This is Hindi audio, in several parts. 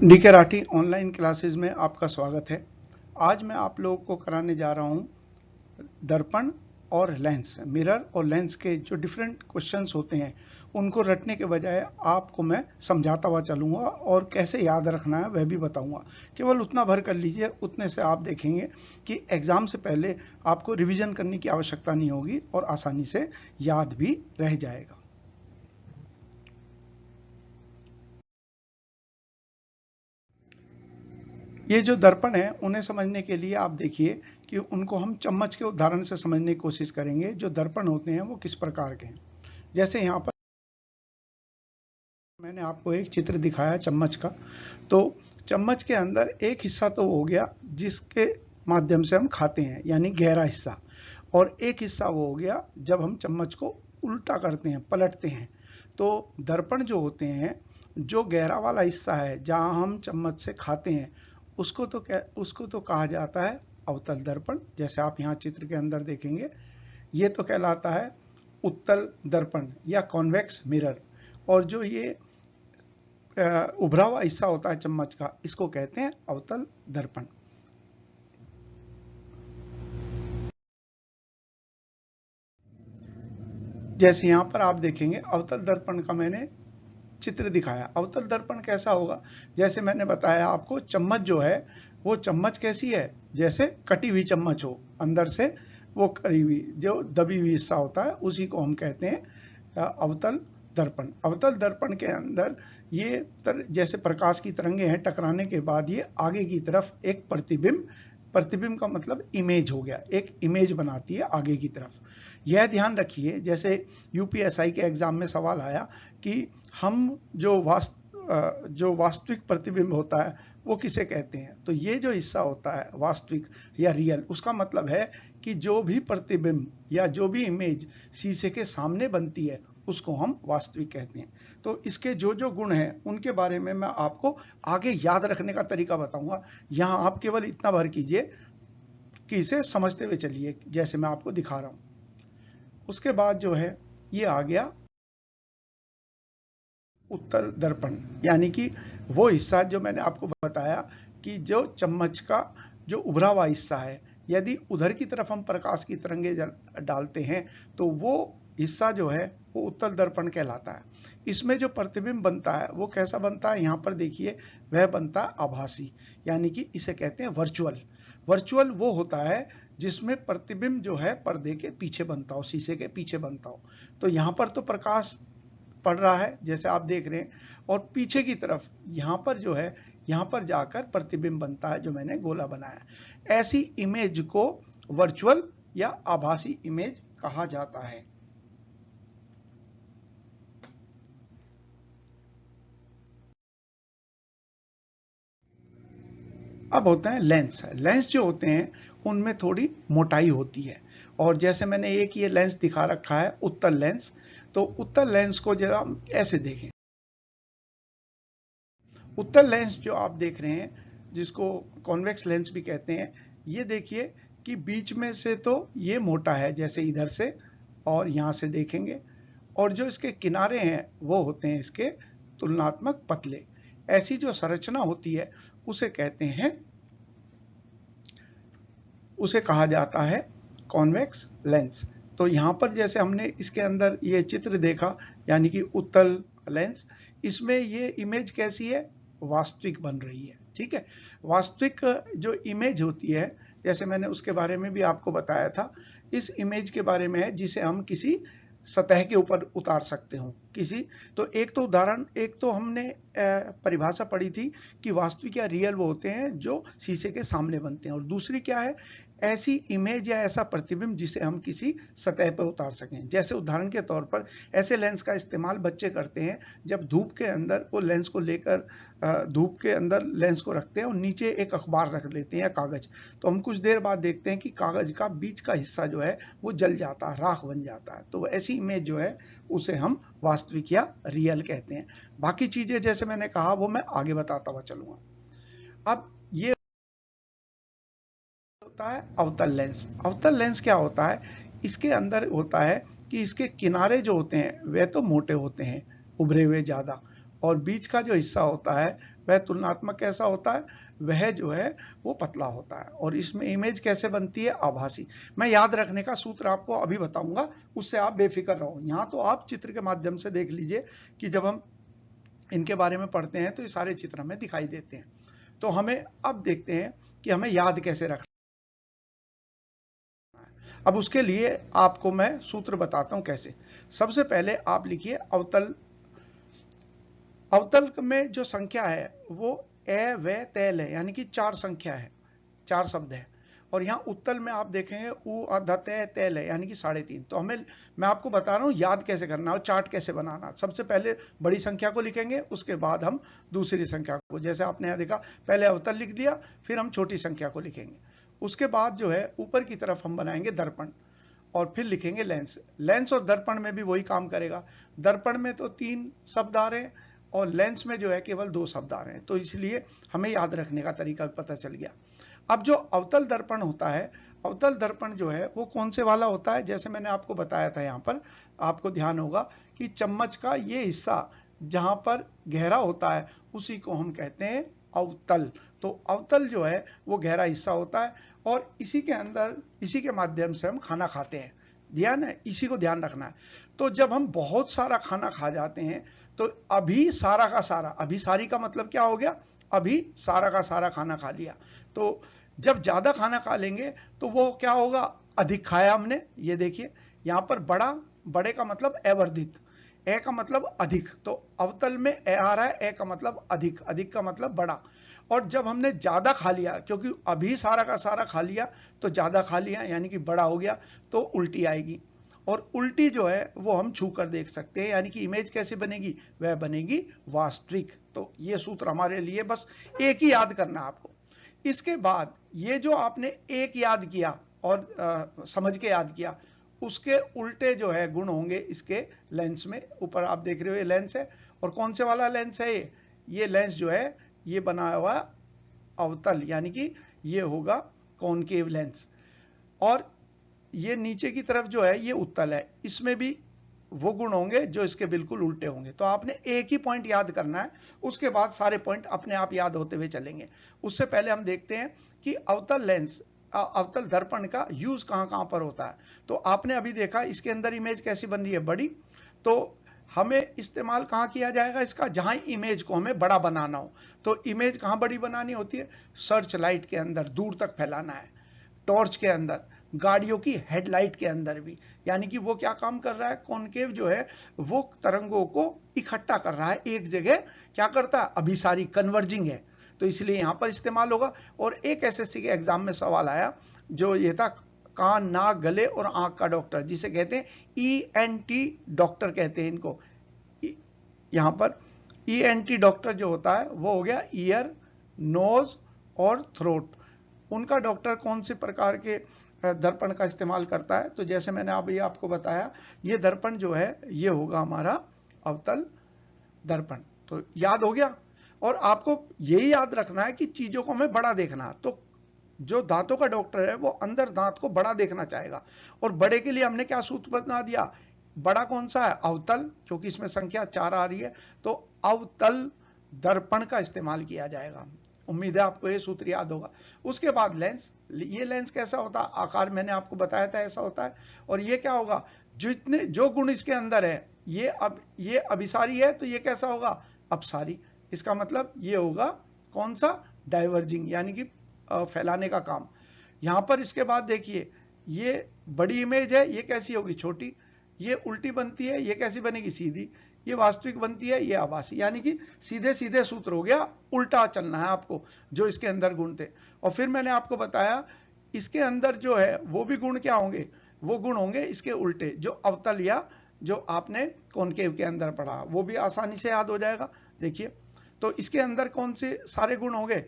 डीके राठी ऑनलाइन क्लासेस में आपका स्वागत है। आज मैं आप लोगों को कराने जा रहा हूं दर्पण और लेंस, मिरर और लेंस के जो डिफरेंट क्वेश्चंस होते हैं उनको रटने के बजाय आपको मैं समझाता हुआ चलूंगा और कैसे याद रखना है वह भी बताऊंगा। केवल उतना भर कर लीजिए, उतने से आप देखेंगे कि एग्जाम से पहले आपको रिवीजन करने की आवश्यकता नहीं होगी और आसानी से याद भी रह जाएगा। ये जो दर्पण है उन्हें समझने के लिए आप देखिए कि उनको हम चम्मच के उदाहरण से समझने की कोशिश करेंगे। जो दर्पण होते हैं वो किस प्रकार के हैं। जैसे यहाँ पर मैंने आपको एक चित्र दिखाया चम्मच का, तो चम्मच के अंदर एक हिस्सा तो हो गया जिसके माध्यम से हम खाते हैं, यानी गहरा हिस्सा, और एक हिस्सा वो हो गया जब हम चम्मच को उल्टा करते हैं, पलटते हैं। तो दर्पण जो होते हैं, जो गहरा वाला हिस्सा है जहां हम चम्मच से खाते हैं, उसको तो कहा जाता है अवतल दर्पण। जैसे आप यहाँ चित्र के अंदर देखेंगे, ये तो कहलाता है उत्तल दर्पण या कॉन्वेक्स मिरर, और जो ये उभरा हुआ हिस्सा होता है चम्मच का, इसको कहते हैं अवतल दर्पण। जैसे यहाँ पर आप देखेंगे अवतल दर्पण का मैंने चित्र दिखाया। अवतल दर्पण कैसा होगा, जैसे मैंने बताया आपको, चम्मच जो है वो चम्मच कैसी है, जैसे कटी हुई चम्मच हो, अंदर से वो करी हुई जो दबी हुई हिस्सा होता है, उसी को हम कहते हैं अवतल दर्पण। अवतल दर्पण के अंदर ये जैसे प्रकाश की तरंगें हैं, टकराने के बाद ये आगे की तरफ एक प्रतिबिंब का मतलब इमेज हो गया, एक इमेज बनाती है आगे की तरफ। यह ध्यान रखिए, जैसे यूपीएसआई के एग्जाम में सवाल आया कि हम जो वास्तविक प्रतिबिंब होता है वो किसे कहते हैं, तो ये जो हिस्सा होता है वास्तविक या रियल, उसका मतलब है कि जो भी प्रतिबिंब या जो भी इमेज शीशे के सामने बनती है उसको हम वास्तविक कहते हैं। तो इसके जो जो गुण हैं उनके बारे में मैं आपको आगे याद रखने का तरीका बताऊंगा। यहाँ आप केवल इतना भर कीजिए कि इसे समझते हुए चलिए, जैसे मैं आपको दिखा रहा हूं। उसके बाद जो है ये आ गया उत्तल दर्पण, यानी कि वो हिस्सा जो मैंने आपको बताया कि जो चम्मच का जो उभरा हुआ हिस्सा है, यदि उधर की तरफ हम प्रकाश की तरंगे डालते हैं तो वो हिस्सा जो है वो उत्तल दर्पण कहलाता है। इसमें जो प्रतिबिंब बनता है वो कैसा बनता है, यहाँ पर देखिए, वह बनता है आभासी, यानी कि इसे कहते हैं वर्चुअल। वर्चुअल वो होता है जिसमें प्रतिबिंब जो है पर्दे के पीछे बनता हो, शीशे के पीछे बनता हो। तो यहाँ पर तो प्रकाश पड़ रहा है जैसे आप देख रहे हैं, और पीछे की तरफ यहाँ पर जो है, यहाँ पर जाकर प्रतिबिंब बनता है जो मैंने गोला बनाया। ऐसी इमेज को वर्चुअल या आभासी इमेज कहा जाता है। अब होते हैं लेंस। लेंस जो होते हैं उनमें थोड़ी मोटाई होती है, और जैसे मैंने एक ये लेंस दिखा रखा है उत्तल लेंस, तो उत्तल लेंस को जरा ऐसे देखें। उत्तल लेंस जो आप देख रहे हैं, जिसको कॉन्वेक्स लेंस भी कहते हैं, ये देखिए कि बीच में से तो ये मोटा है, जैसे इधर से और यहाँ से देखेंगे, और जो इसके किनारे हैं वो होते हैं इसके तुलनात्मक पतले। ऐसी जो संरचना होती है उसे कहते हैं, उसे कहा जाता है कॉन्वेक्स लेंस। तो यहाँ पर जैसे हमने इसके अंदर ये चित्र देखा, यानी कि उत्तल लेंस, इसमें ये इमेज कैसी है, वास्तविक बन रही है। ठीक है, वास्तविक जो इमेज होती है, जैसे मैंने उसके बारे में भी आपको बताया था, इस इमेज के बारे में है जिसे हम किसी सतह के ऊपर उतार सकते हो किसी। तो एक तो उदाहरण, एक तो हमने परिभाषा पढ़ी थी कि वास्तविक या रियल वो होते हैं जो शीशे के सामने बनते हैं, और दूसरी क्या है, ऐसी इमेज या ऐसा प्रतिबिंब जिसे हम किसी सतह पर उतार सकें। जैसे उदाहरण के तौर पर ऐसे लेंस का इस्तेमाल बच्चे करते हैं जब धूप के अंदर वो लेंस को लेकर धूप के अंदर लेंस को रखते हैं और नीचे एक अखबार रख देते हैं या कागज। तो हम कुछ देर बाद देखते हैं कि कागज का बीच का हिस्सा जो है वो जल जाता है, राख बन जाता है। तो ऐसी इमेज जो है उसे हम वास्तविक या रियल कहते हैं। बाकी चीजें जैसे मैंने कहा वो मैं आगे बताता हुआ चलूंगा। अब ये होता है अवतल लेंस। अवतल लेंस क्या होता है, इसके अंदर होता है कि इसके किनारे जो होते हैं वे तो मोटे होते हैं, उभरे हुए ज्यादा, और बीच का जो हिस्सा होता है वह तुलनात्मक कैसा होता है, वह जो है वो पतला होता है। और इसमें इमेज कैसे बनती है, आभासी। मैं याद रखने का सूत्र आपको अभी बताऊंगा, उससे आप बेफिक्र रहो। यहाँ तो आप चित्र के माध्यम से देख लीजिए कि जब हम इनके बारे में पढ़ते हैं तो ये सारे चित्र हमें दिखाई देते हैं। तो हमें अब देखते हैं कि हमें याद कैसे रखना। अब उसके लिए आपको मैं सूत्र बताता हूं कैसे। सबसे पहले आप लिखिए अवतल। अवतल में जो संख्या है वो ए व तैल है, यानी कि 4 संख्या है, 4 शब्द है। और यहाँ उत्तल में आप देखेंगे उ अध तै तैल है, यानी कि 3.5। तो मैं आपको बता रहा हूँ याद कैसे करना और चार्ट कैसे बनाना। सबसे पहले बड़ी संख्या को लिखेंगे, उसके बाद हम दूसरी संख्या को, जैसे आपने यहाँ देखा पहले अवतल लिख दिया, फिर हम छोटी संख्या को लिखेंगे। उसके बाद जो है ऊपर की तरफ हम बनाएंगे दर्पण, और फिर लिखेंगे लेंस। लेंस और दर्पण में भी वही काम करेगा। दर्पण में तो 3 शब्द आ रहे हैं और लेंस में जो है केवल 2 शब्द आ रहे हैं, तो इसलिए हमें याद रखने का तरीका पता चल गया। अब जो अवतल दर्पण होता है, अवतल दर्पण जो है वो कौन से वाला होता है, जैसे मैंने आपको बताया था, यहाँ पर आपको ध्यान होगा कि चम्मच का ये हिस्सा जहां पर गहरा होता है उसी को हम कहते हैं अवतल। तो अवतल जो है वो गहरा हिस्सा होता है और इसी के अंदर, इसी के माध्यम से हम खाना खाते हैं। ध्यान है, इसी को ध्यान रखना है। तो जब हम बहुत सारा खाना खा जाते हैं तो अभी सारा का सारा, अभी सारी का मतलब क्या हो गया, अभी सारा का सारा खाना खा लिया। तो जब ज्यादा खाना खा लेंगे तो वो क्या होगा, अधिक खाया हमने। ये देखिए यहाँ पर बड़ा, बड़े का मतलब अवर्धित, ए का मतलब अधिक, तो अवतल में ए आ रहा है, ए का मतलब अधिक, अधिक का मतलब बड़ा। और जब हमने ज्यादा खा लिया, क्योंकि अभी सारा का सारा खा लिया तो ज्यादा खा लिया यानी कि बड़ा हो गया, तो उल्टी आएगी। और उल्टी जो है वो हम छू कर देख सकते हैं, यानी कि इमेज कैसे बनेगी, वह बनेगी वास्तविक। तो ये सूत्र हमारे लिए बस एक ही याद करना आपको। इसके बाद ये जो आपने एक याद किया और समझ के याद किया, उसके उल्टे जो है गुण होंगे इसके लेंस में। ऊपर आप देख रहे हो ये लेंस है, और कौन से वाला लेंस है ये लेंस जो है ये बनाया हुआ अवतल, यानी कि ये होगा कॉनकेव लेंस। और ये नीचे की तरफ जो है ये उत्तल है, इसमें भी वो गुण होंगे जो इसके बिल्कुल उल्टे होंगे। तो आपने एक ही पॉइंट याद करना है, उसके बाद सारे पॉइंट अपने आप याद होते हुए चलेंगे। उससे पहले हम देखते हैं कि अवतल लेंस, अवतल दर्पण का यूज कहां कहां पर होता है। तो आपने अभी देखा इसके अंदर इमेज कैसी बन रही है, बड़ी। तो हमें इस्तेमाल कहां किया जाएगा इसका, जहां इमेज को हमें बड़ा बनाना हो। तो इमेज कहां बड़ी बनानी होती है, सर्च लाइट के अंदर दूर तक फैलाना है, टॉर्च के अंदर, गाड़ियों की हेडलाइट के अंदर भी। यानी कि वो क्या काम कर रहा है, कॉनकेव जो है वो तरंगों को इकट्ठा कर रहा है एक जगह, क्या करता है, अभिसारी, कन्वर्जिंग है, तो इसलिए यहां पर इस्तेमाल होगा। और एक एसएससी के एग्जाम में सवाल आया जो ये था, कान, नाक, गले और आंख का डॉक्टर, जिसे कहते हैं ईएनटी डॉक्टर कहते हैं इनको। यहां पर ईएनटी डॉक्टर जो होता है वो हो गया ईयर, नोज और थ्रोट। उनका डॉक्टर कौन से प्रकार के दर्पण का इस्तेमाल करता है, तो जैसे मैंने अभी आपको बताया, ये दर्पण जो है ये होगा हमारा अवतल दर्पण। तो याद हो गया। और आपको यही याद रखना है कि चीजों को हमें बड़ा देखना। तो जो दांतों का डॉक्टर है वो अंदर दांत को बड़ा देखना चाहेगा, और बड़े के लिए हमने क्या सूत्र बना दिया, बड़ा कौन सा है, अवतल, क्योंकि इसमें संख्या 4 आ रही है, तो अवतल दर्पण का इस्तेमाल किया जाएगा। उम्मीद है आपको ये सूत्र याद होगा। उसके बाद लेंस, ये लेंस कैसा होता है, आकार मैंने आपको बताया था ऐसा होता है। और ये क्या होगा, जितने जो गुण इसके अंदर है, ये अभिसारी है तो ये कैसा होगा, अपसारी। इसका मतलब ये होगा कौन सा, डाइवर्जिंग, यानी कि फैलाने का काम। यहां पर इसके बाद देखिए ये बड़ी इमेज है, ये कैसी होगी, छोटी। ये उल्टी बनती है, ये कैसी बनेगी, सीधी। ये वास्तविक बनती है, ये आभासी। यानी कि सीधे सीधे सूत्र हो गया, उल्टा चलना है आपको जो इसके अंदर गुण थे। और फिर मैंने आपको बताया इसके अंदर जो है वो भी गुण क्या होंगे, वो गुण होंगे इसके उल्टे, जो अवतल या जो आपने कॉनकेव के अंदर पढ़ा, वो भी आसानी से याद हो जाएगा। देखिए तो इसके अंदर कौन से सारे गुण होंगे,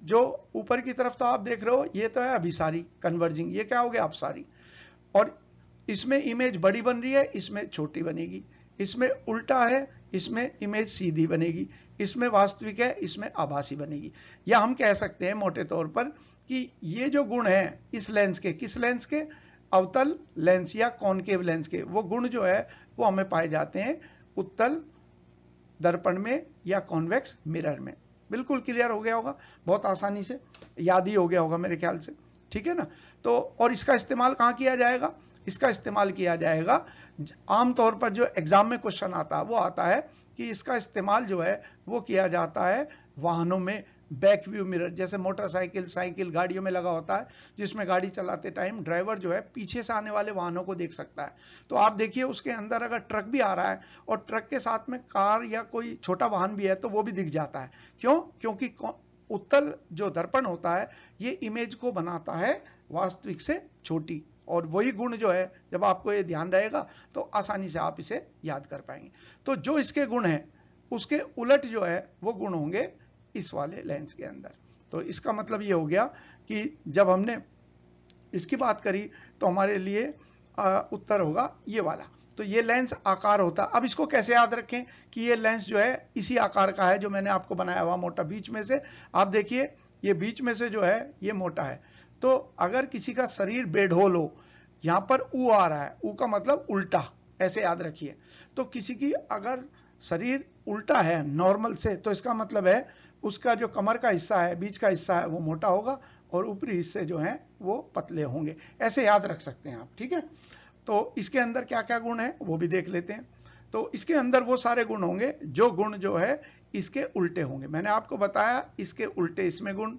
जो ऊपर की तरफ तो आप देख रहे हो ये तो है अभिसारी, कन्वर्जिंग, ये क्या हो गया, अपसारी। और इसमें इमेज बड़ी बन रही है, इसमें छोटी बनेगी। इसमें उल्टा है, इसमें इमेज सीधी बनेगी। इसमें वास्तविक है, इसमें आभासी बनेगी। या हम कह सकते हैं मोटे तौर पर कि ये जो गुण है इस लेंस के, किस लेंस के, अवतल लेंस या कॉनकेव लेंस के, वो गुण जो है वो हमें पाए जाते हैं उत्तल दर्पण में या कॉन्वेक्स मिरर में। बिल्कुल क्लियर हो गया होगा, बहुत आसानी से याद ही हो गया होगा मेरे ख्याल से, ठीक है ना। तो और इसका इस्तेमाल कहाँ किया जाएगा, इसका इस्तेमाल किया जाएगा आमतौर पर जो एग्जाम में क्वेश्चन आता है वो आता है कि इसका इस्तेमाल जो है वो किया जाता है वाहनों में बैक व्यू मिरर, जैसे मोटरसाइकिल, साइकिल, गाड़ियों में लगा होता है, जिसमें गाड़ी चलाते टाइम ड्राइवर जो है पीछे से आने वाले वाहनों को देख सकता है। तो आप देखिए उसके अंदर अगर ट्रक भी आ रहा है और ट्रक के साथ में कार या कोई छोटा वाहन भी है तो वो भी दिख जाता है। क्यों? क्योंकि उत्तल जो दर्पण होता है ये इमेज को बनाता है वास्तविक से छोटी, और वही गुण जो है जब आपको ये ध्यान रहेगा तो आसानी से आप इसे याद कर पाएंगे। तो जो इसके गुण हैं उसके उलट जो है वो गुण होंगे इस वाले लेंस के अंदर। तो इसका मतलब ये हो गया कि जब हमने इसकी बात करी तो हमारे लिए उत्तर होगा ये वाला। तो ये लेंस आकार होता है। अब इसको कैसे याद रखें कि ये लेंस जो है इसी आकार का है जो मैंने आपको बनाया हुआ मोटा, बीच में से आप देखिए ये बीच में से जो है ये मोटा है। तो अगर किसी का शरीर बेढोल हो, यहां पर ऊ आ रहा है, ऊ का मतलब उल्टा, ऐसे याद रखिए। तो किसी की अगर शरीर उल्टा है नॉर्मल से तो इसका मतलब है उसका जो कमर का हिस्सा है, बीच का हिस्सा है वो मोटा होगा और ऊपरी हिस्से जो हैं वो पतले होंगे। ऐसे याद रख सकते हैं आप, ठीक है। तो इसके अंदर क्या क्या गुण है वो भी देख लेते हैं। तो इसके अंदर वो सारे गुण होंगे जो गुण जो है इसके उल्टे होंगे। मैंने आपको बताया इसके उल्टे इसमें गुण,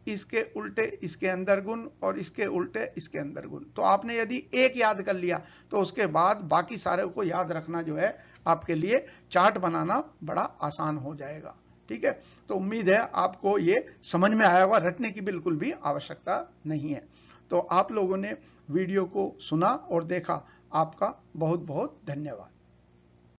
इसके उल्टे इसके अंदर गुण, और इसके उल्टे इसके अंदर गुण। तो आपने यदि एक याद कर लिया तो उसके बाद बाकी सारे को याद रखना जो है आपके लिए चार्ट बनाना बड़ा आसान हो जाएगा, ठीक है। तो उम्मीद है आपको ये समझ में आया होगा, रटने की बिल्कुल भी आवश्यकता नहीं है। तो आप लोगों ने वीडियो को सुना और देखा, आपका बहुत बहुत धन्यवाद।